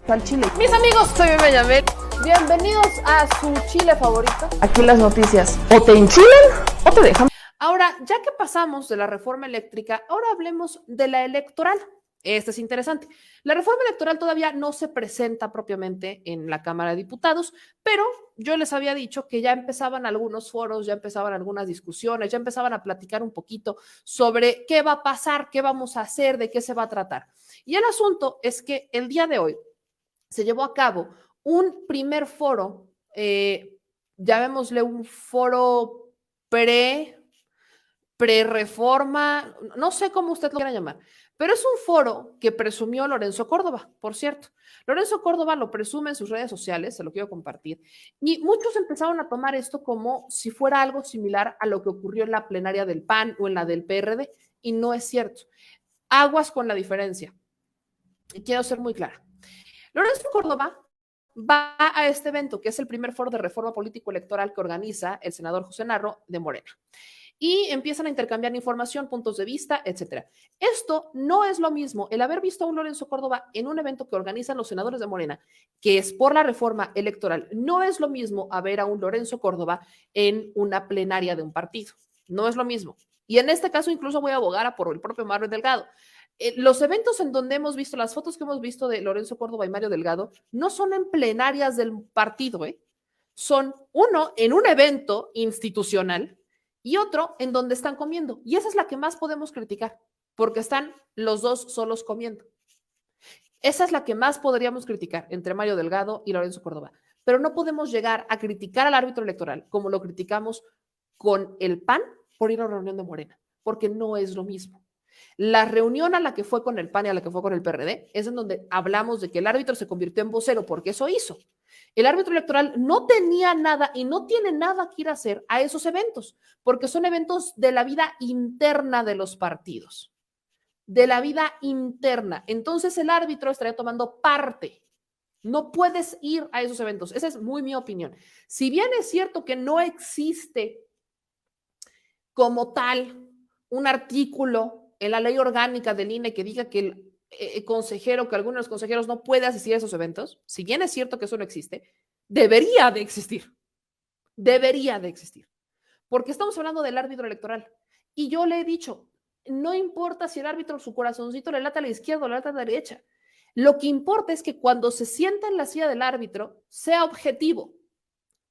Al chile. Mis amigos, soy Bebe Yamel. Bienvenidos a su chile favorito. Aquí las noticias o te enchilan o te dejan. Ahora, ya que pasamos de la reforma eléctrica, ahora hablemos de la electoral. Este es interesante. La reforma electoral todavía no se presenta propiamente en la Cámara de Diputados, pero yo les había dicho que ya empezaban algunos foros, ya empezaban algunas discusiones, ya empezaban a platicar un poquito sobre qué va a pasar, qué vamos a hacer, de qué se va a tratar. Y el asunto es que el día de hoy se llevó a cabo un primer foro, llamémosle un foro pre-reforma, no sé cómo usted lo quiera llamar, pero es un foro que presumió Lorenzo Córdoba, por cierto. Lorenzo Córdoba lo presume en sus redes sociales, se lo quiero compartir, y muchos empezaron a tomar esto como si fuera algo similar a lo que ocurrió en la plenaria del PAN o en la del PRD, y no es cierto. Aguas con la diferencia. Y quiero ser muy clara. Lorenzo Córdoba va a este evento, que es el primer foro de reforma político-electoral que organiza el senador José Narro de Morena. Y empiezan a intercambiar información, puntos de vista, etcétera. Esto no es lo mismo, el haber visto a un Lorenzo Córdoba en un evento que organizan los senadores de Morena, que es por la reforma electoral, no es lo mismo a ver a un Lorenzo Córdoba en una plenaria de un partido. No es lo mismo. Y en este caso incluso voy a abogar por el propio Mario Delgado. Los eventos en donde hemos visto, las fotos que hemos visto de Lorenzo Córdoba y Mario Delgado, no son en plenarias del partido, son uno en un evento institucional y otro en donde están comiendo. Y esa es la que más podemos criticar, porque están los dos solos comiendo. Esa es la que más podríamos criticar entre Mario Delgado y Lorenzo Córdoba. Pero no podemos llegar a criticar al árbitro electoral como lo criticamos con el PAN por ir a una reunión de Morena, porque no es lo mismo. La reunión a la que fue con el PAN y a la que fue con el PRD es en donde hablamos de que el árbitro se convirtió en vocero, porque eso hizo. El árbitro electoral no tenía nada y no tiene nada que ir a hacer a esos eventos, porque son eventos de la vida interna de los partidos, de la vida interna. Entonces el árbitro estaría tomando parte. No puedes ir a esos eventos. Esa es muy mi opinión. Si bien es cierto que no existe como tal un artículo en la ley orgánica del INE que diga que el consejero, que algunos de los consejeros no puede asistir a esos eventos, si bien es cierto que eso no existe, debería de existir. Debería de existir. Porque estamos hablando del árbitro electoral. Y yo le he dicho, no importa si el árbitro, su corazoncito le lata a la izquierda o le lata a la derecha. Lo que importa es que cuando se sienta en la silla del árbitro, sea objetivo,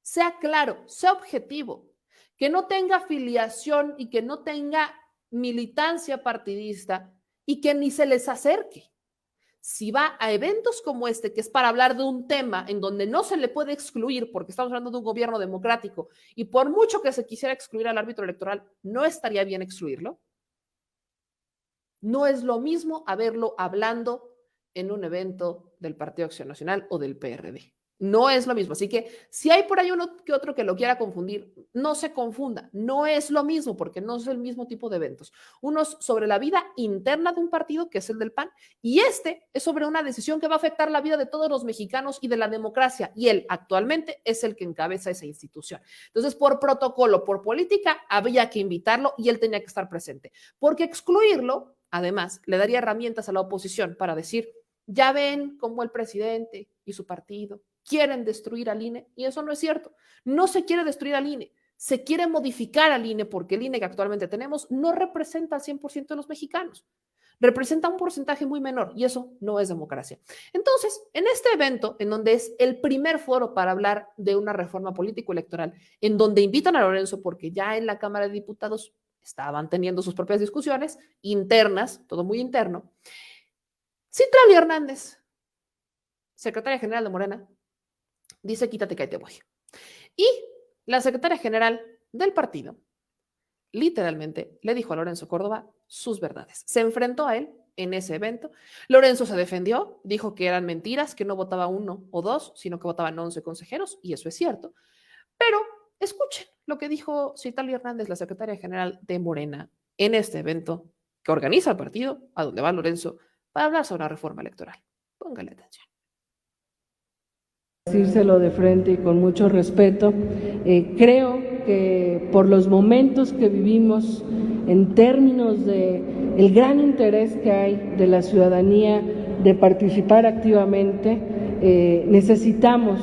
sea claro, sea objetivo, que no tenga afiliación y que no tenga militancia partidista y que ni se les acerque. Si va a eventos como este, que es para hablar de un tema en donde no se le puede excluir, porque estamos hablando de un gobierno democrático, y por mucho que se quisiera excluir al árbitro electoral, no estaría bien excluirlo. No es lo mismo haberlo hablando en un evento del Partido Acción Nacional o del PRD. No es lo mismo. Así que si hay por ahí uno que otro que lo quiera confundir, no se confunda. No es lo mismo porque no es el mismo tipo de eventos. Uno es sobre la vida interna de un partido, que es el del PAN, y este es sobre una decisión que va a afectar la vida de todos los mexicanos y de la democracia. Y él actualmente es el que encabeza esa institución. Entonces, por protocolo, por política, había que invitarlo y él tenía que estar presente. Porque excluirlo, además, le daría herramientas a la oposición para decir, ya ven cómo el presidente y su partido quieren destruir al INE, y eso no es cierto. No se quiere destruir al INE, se quiere modificar al INE porque el INE que actualmente tenemos no representa al 100% de los mexicanos, representa un porcentaje muy menor y eso no es democracia. Entonces, en este evento, en donde es el primer foro para hablar de una reforma político-electoral, en donde invitan a Lorenzo porque ya en la Cámara de Diputados estaban teniendo sus propias discusiones internas, todo muy interno, Citlali Hernández, secretaria general de Morena, dice quítate que ahí te voy. Y la secretaria general del partido literalmente le dijo a Lorenzo Córdoba sus verdades. Se enfrentó a él en ese evento. Lorenzo se defendió, dijo que eran mentiras, que no votaba 1 o 2, sino que votaban 11 consejeros, y eso es cierto. Pero escuchen lo que dijo Citlali Hernández, la secretaria general de Morena, en este evento que organiza el partido, a donde va Lorenzo, para hablar sobre la reforma electoral. Póngale atención. Decírselo de frente y con mucho respeto, creo que por los momentos que vivimos en términos de el gran interés que hay de la ciudadanía de participar activamente. Necesitamos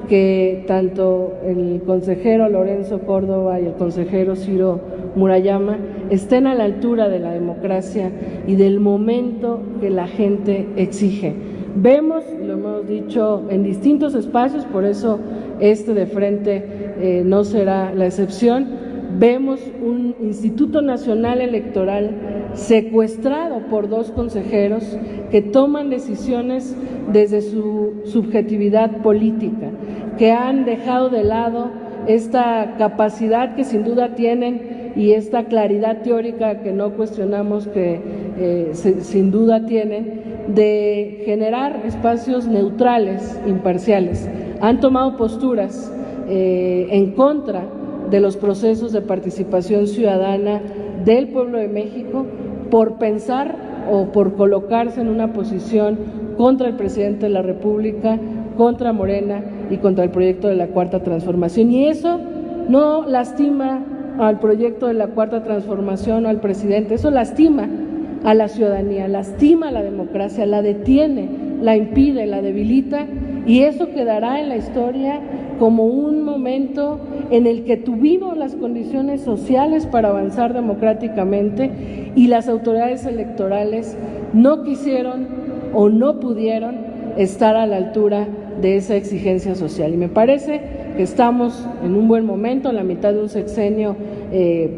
que tanto el consejero Lorenzo Córdoba y el consejero Ciro Murayama estén a la altura de la democracia y del momento que la gente exige. Vemos, lo hemos dicho en distintos espacios, por eso de frente no será la excepción, vemos un Instituto Nacional Electoral secuestrado por 2 consejeros que toman decisiones desde su subjetividad política, que han dejado de lado esta capacidad que sin duda tienen y esta claridad teórica que no cuestionamos que sin duda tienen, de generar espacios neutrales, imparciales. Han tomado posturas en contra de los procesos de participación ciudadana del pueblo de México por pensar o por colocarse en una posición contra el presidente de la República, contra Morena y contra el proyecto de la Cuarta Transformación. Y eso no lastima al proyecto de la Cuarta Transformación o al presidente, eso lastima a la ciudadanía, lastima a la democracia, la detiene, la impide, la debilita, y eso quedará en la historia como un momento en el que tuvimos las condiciones sociales para avanzar democráticamente y las autoridades electorales no quisieron o no pudieron estar a la altura de esa exigencia social. Y me parece que estamos en un buen momento, en la mitad de un sexenio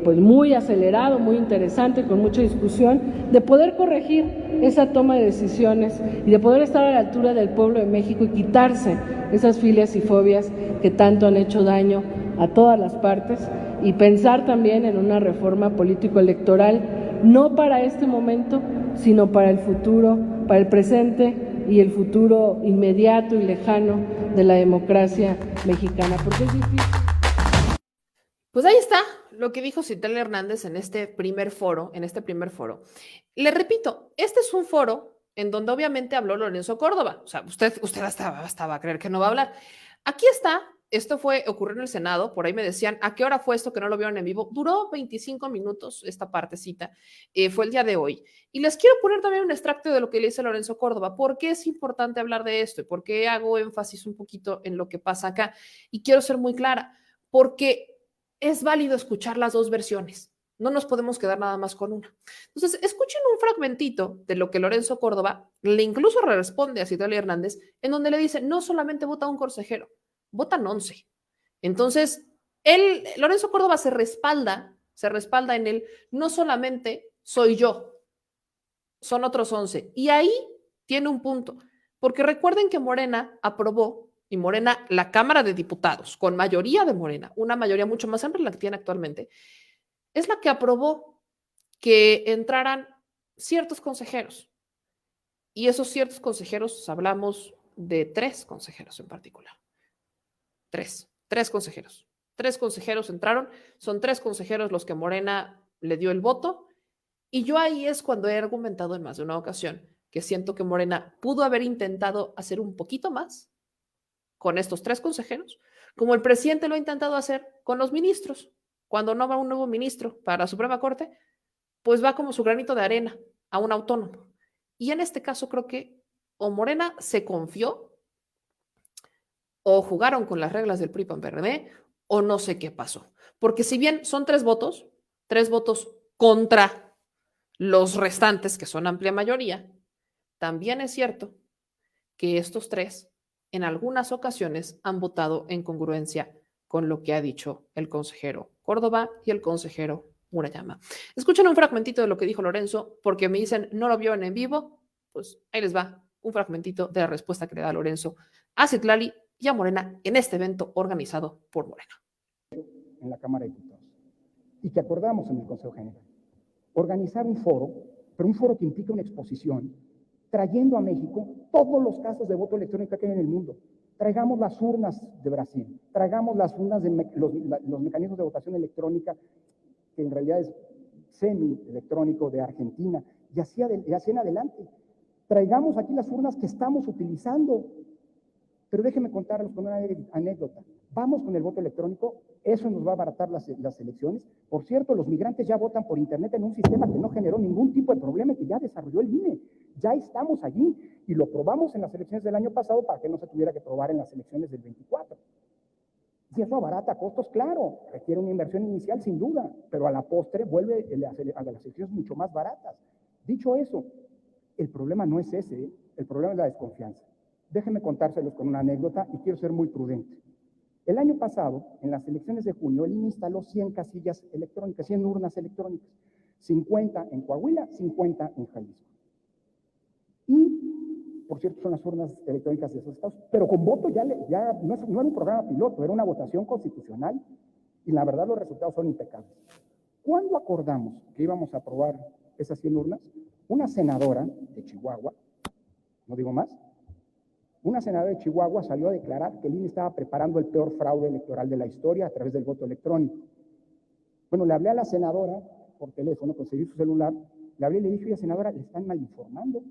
pues muy acelerado, muy interesante, con mucha discusión, de poder corregir esa toma de decisiones y de poder estar a la altura del pueblo de México y quitarse esas filias y fobias que tanto han hecho daño a todas las partes, y pensar también en una reforma político-electoral, no para este momento, sino para el futuro, para el presente y el futuro inmediato y lejano de la democracia mexicana, porque es difícil. Pues ahí está lo que dijo Citlali Hernández en este primer foro, Le repito, este es un foro en donde obviamente habló Lorenzo Córdoba. O sea, usted hasta va a creer que no va a hablar. Aquí está. Esto ocurrió en el Senado, por ahí me decían, ¿a qué hora fue esto que no lo vieron en vivo? Duró 25 minutos esta partecita, fue el día de hoy. Y les quiero poner también un extracto de lo que le dice Lorenzo Córdoba. ¿Por qué es importante hablar de esto? ¿Y por qué hago énfasis un poquito en lo que pasa acá? Y quiero ser muy clara, porque es válido escuchar las 2 versiones. No nos podemos quedar nada más con una. Entonces, escuchen un fragmentito de lo que Lorenzo Córdoba le incluso responde a Citlali Hernández, en donde le dice, no solamente vota un consejero, votan 11. Entonces, Lorenzo Córdoba se respalda en él, no solamente soy yo, son otros 11. Y ahí tiene un punto, porque recuerden que Morena aprobó, y Morena, la Cámara de Diputados, con mayoría de Morena, una mayoría mucho más amplia de la que tiene actualmente, es la que aprobó que entraran ciertos consejeros. Y esos ciertos consejeros, hablamos de 3 consejeros en particular. 3 consejeros. 3 consejeros entraron, son 3 consejeros los que Morena le dio el voto, y yo ahí es cuando he argumentado en más de una ocasión que siento que Morena pudo haber intentado hacer un poquito más con estos 3 consejeros, como el presidente lo ha intentado hacer con los ministros. Cuando no va un nuevo ministro para la Suprema Corte, pues va como su granito de arena a un autónomo. Y en este caso creo que o Morena se confió, o jugaron con las reglas del PRI-PAN-PRD, o no sé qué pasó. Porque si bien son 3 votos contra los restantes, que son amplia mayoría, también es cierto que estos 3 en algunas ocasiones han votado en congruencia con lo que ha dicho el consejero Córdoba y el consejero Murayama. Escuchen un fragmentito de lo que dijo Lorenzo, porque me dicen, no lo vieron en vivo, pues ahí les va un fragmentito de la respuesta que le da Lorenzo a Citlali y a Morena en este evento organizado por Morena. En la Cámara de Diputados y que acordamos en el Consejo General. Organizar un foro, pero un foro que implica una exposición, trayendo a México todos los casos de voto electrónico que hay en el mundo. Traigamos las urnas de Brasil, traigamos las urnas de los mecanismos de votación electrónica, que en realidad es semi-electrónico, de Argentina, y así en adelante. Traigamos aquí las urnas que estamos utilizando. Pero déjenme contarles con una anécdota. Vamos con el voto electrónico, eso nos va a abaratar las elecciones. Por cierto, los migrantes ya votan por internet en un sistema que no generó ningún tipo de problema, que ya desarrolló el INE. Ya estamos allí y lo probamos en las elecciones del año pasado para que no se tuviera que probar en las elecciones del 24. Si eso abarata costos, claro, requiere una inversión inicial sin duda, pero a la postre vuelve a las elecciones mucho más baratas. Dicho eso, el problema no es ese, ¿eh? El problema es la desconfianza. Déjenme contárselos con una anécdota y quiero ser muy prudente. El año pasado, en las elecciones de junio, el INE instaló 100 casillas electrónicas, 100 urnas electrónicas, 50 en Coahuila, 50 en Jalisco. Y, por cierto, son las urnas electrónicas de esos estados, pero con voto ya no era un programa piloto, era una votación constitucional, y la verdad los resultados son impecables. ¿Cuándo acordamos que íbamos a aprobar esas 100 urnas? Una senadora de Chihuahua, no digo más, una senadora de Chihuahua salió a declarar que el INE estaba preparando el peor fraude electoral de la historia a través del voto electrónico. Bueno, le hablé a la senadora por teléfono, conseguí su celular, le hablé y le dije, oye, senadora, le están malinformando.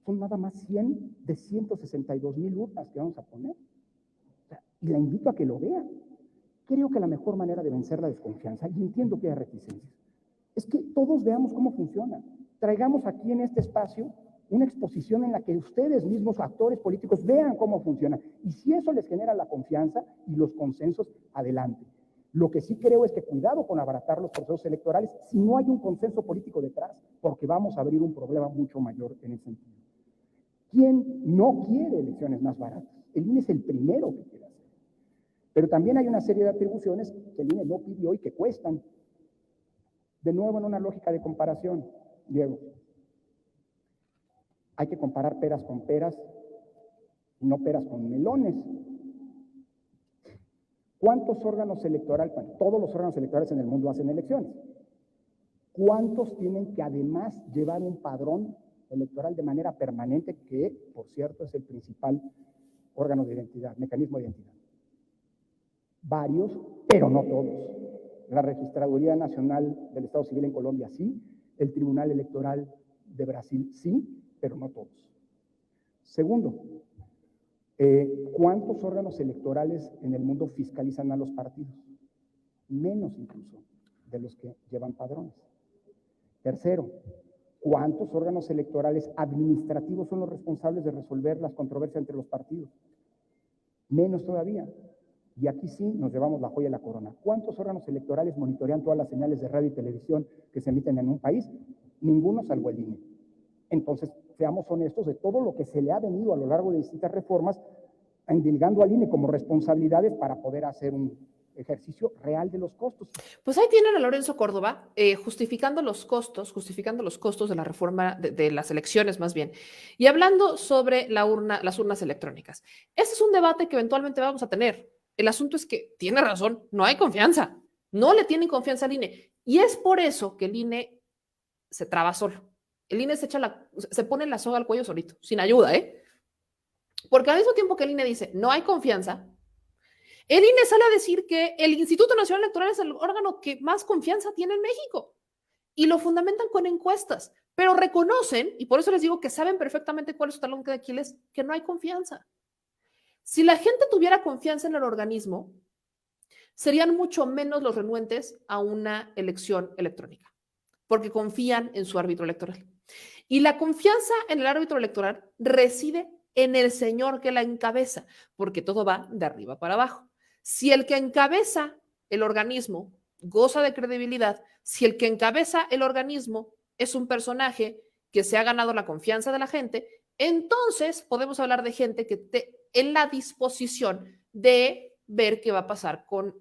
Son nada más 100 de 162,000 urnas que vamos a poner. O sea, y la invito a que lo vea. Creo que la mejor manera de vencer la desconfianza, y entiendo que hay reticencias, es que todos veamos cómo funciona. Traigamos aquí en este espacio una exposición en la que ustedes mismos, actores políticos, vean cómo funciona. Y si eso les genera la confianza y los consensos, adelante. Lo que sí creo es que cuidado con abaratar los procesos electorales si no hay un consenso político detrás, porque vamos a abrir un problema mucho mayor en ese sentido. ¿Quién no quiere elecciones más baratas? El INE es el primero que quiere hacer. Pero también hay una serie de atribuciones que el INE no pidió y que cuestan. De nuevo, en una lógica de comparación, Diego, hay que comparar peras con peras y no peras con melones. ¿Cuántos órganos electorales, bueno, todos los órganos electorales en el mundo hacen elecciones? ¿Cuántos tienen que además llevar un padrón electoral de manera permanente, que, por cierto, es el principal órgano de identidad, mecanismo de identidad? Varios, pero no todos. La Registraduría Nacional del Estado Civil en Colombia sí, el Tribunal Electoral de Brasil sí, pero no todos. Segundo, ¿cuántos órganos electorales en el mundo fiscalizan a los partidos? Menos incluso de los que llevan padrones. Tercero, ¿cuántos órganos electorales administrativos son los responsables de resolver las controversias entre los partidos? Menos todavía. Y aquí sí nos llevamos la joya de la corona. ¿Cuántos órganos electorales monitorean todas las señales de radio y televisión que se emiten en un país? Ninguno salvo el INE. Entonces, seamos honestos de todo lo que se le ha venido a lo largo de distintas reformas, endilgando al INE como responsabilidades para poder hacer un ejercicio real de los costos. Pues ahí tienen a Lorenzo Córdoba justificando los costos de la reforma de las elecciones más bien, y hablando sobre las urnas electrónicas. Ese es un debate que eventualmente vamos a tener. El asunto es que tiene razón, no hay confianza, no le tienen confianza al INE, y es por eso que el INE se traba solo. El INE se pone la soga al cuello solito, sin ayuda, porque al mismo tiempo que el INE dice no hay confianza, el INE sale a decir que el Instituto Nacional Electoral es el órgano que más confianza tiene en México, y lo fundamentan con encuestas, pero reconocen, y por eso les digo que saben perfectamente cuál es su talón de Aquiles, que no hay confianza. Si la gente tuviera confianza en el organismo, serían mucho menos los renuentes a una elección electrónica, porque confían en su árbitro electoral. Y la confianza en el árbitro electoral reside en el señor que la encabeza, porque todo va de arriba para abajo. Si el que encabeza el organismo goza de credibilidad, si el que encabeza el organismo es un personaje que se ha ganado la confianza de la gente, entonces podemos hablar de gente que esté en la disposición de ver qué va a pasar con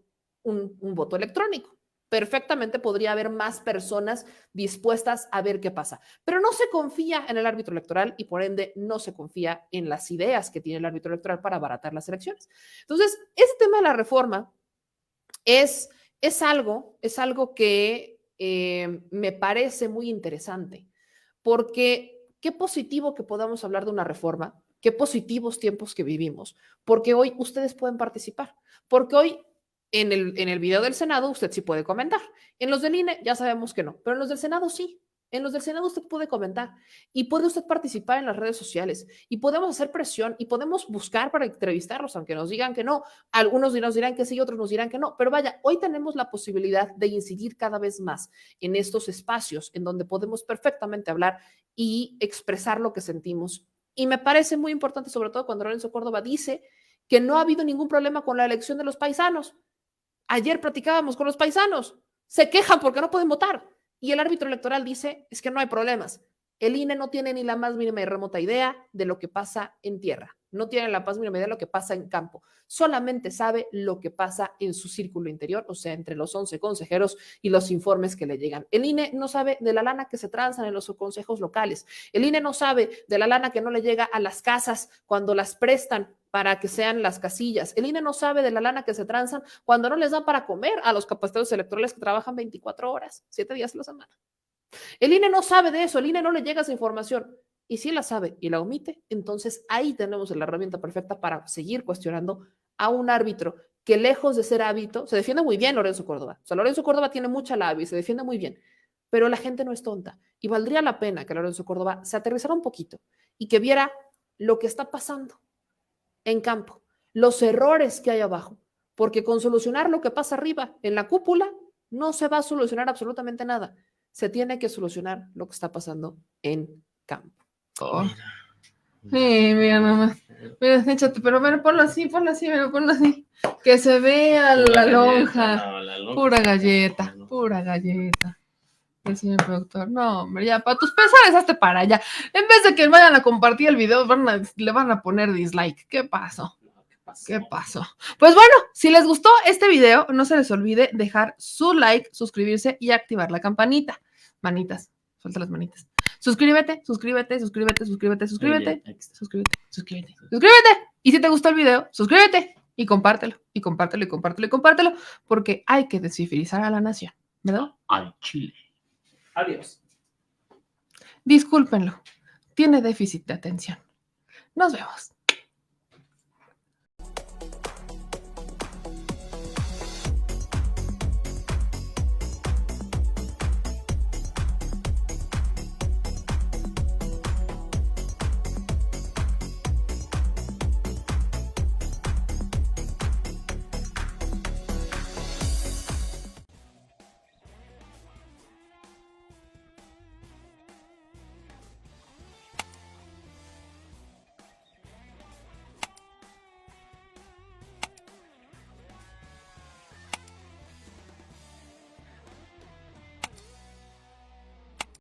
un voto electrónico. Perfectamente podría haber más personas dispuestas a ver qué pasa, pero no se confía en el árbitro electoral y por ende no se confía en las ideas que tiene el árbitro electoral para abaratar las elecciones. Entonces, ese tema de la reforma es algo que me parece muy interesante, porque qué positivo que podamos hablar de una reforma, qué positivos tiempos que vivimos, porque hoy ustedes pueden participar, porque hoy en el video del Senado usted sí puede comentar. En los del INE ya sabemos que no, pero en los del Senado sí. En los del Senado usted puede comentar y puede usted participar en las redes sociales y podemos hacer presión y podemos buscar para entrevistarlos, aunque nos digan que no. Algunos nos dirán que sí, otros nos dirán que no. Pero vaya, hoy tenemos la posibilidad de incidir cada vez más en estos espacios en donde podemos perfectamente hablar y expresar lo que sentimos. Y me parece muy importante, sobre todo cuando Lorenzo Córdoba dice que no ha habido ningún problema con la elección de los paisanos. Ayer platicábamos con los paisanos. Se quejan porque no pueden votar. Y el árbitro electoral dice, es que no hay problemas. El INE no tiene ni la más mínima y remota idea de lo que pasa en tierra. No tiene la más mínima idea de lo que pasa en campo. Solamente sabe lo que pasa en su círculo interior, o sea, entre los 11 consejeros y los informes que le llegan. El INE no sabe de la lana que se transan en los consejos locales. El INE no sabe de la lana que no le llega a las casas cuando las prestan para que sean las casillas. El INE no sabe de la lana que se transan cuando no les dan para comer a los capacitados electorales que trabajan 24 horas, 7 días a la semana. El INE no sabe de eso, el INE no le llega esa información. Y si la sabe y la omite, entonces ahí tenemos la herramienta perfecta para seguir cuestionando a un árbitro que, lejos de ser hábito, se defiende muy bien Lorenzo Córdoba. O sea, Lorenzo Córdoba tiene mucha labia y se defiende muy bien, pero la gente no es tonta. Y valdría la pena que Lorenzo Córdoba se aterrizara un poquito y que viera lo que está pasando en campo, los errores que hay abajo, porque con solucionar lo que pasa arriba en la cúpula no se va a solucionar absolutamente nada. Se tiene que solucionar lo que está pasando en campo. Oh. Sí, mira nomás. Mira, échate, pero bueno, ponlo así, mira, ponlo así. Que se vea la lonja. No, la lonja. Pura galleta, pura galleta. El señor productor, no, hombre, ya, para tus pesares, hazte para allá. En vez de que vayan a compartir el video, le van a poner dislike. ¿Qué pasó? ¿Qué pasó? Pues bueno, si les gustó este video, no se les olvide dejar su like, suscribirse y activar la campanita. Manitas, suelta las manitas. Suscríbete. Suscríbete. Y si te gustó el video, suscríbete y compártelo, porque hay que descifrizar a la nación, ¿verdad? Al chile. Adiós. Discúlpenlo, tiene déficit de atención. Nos vemos.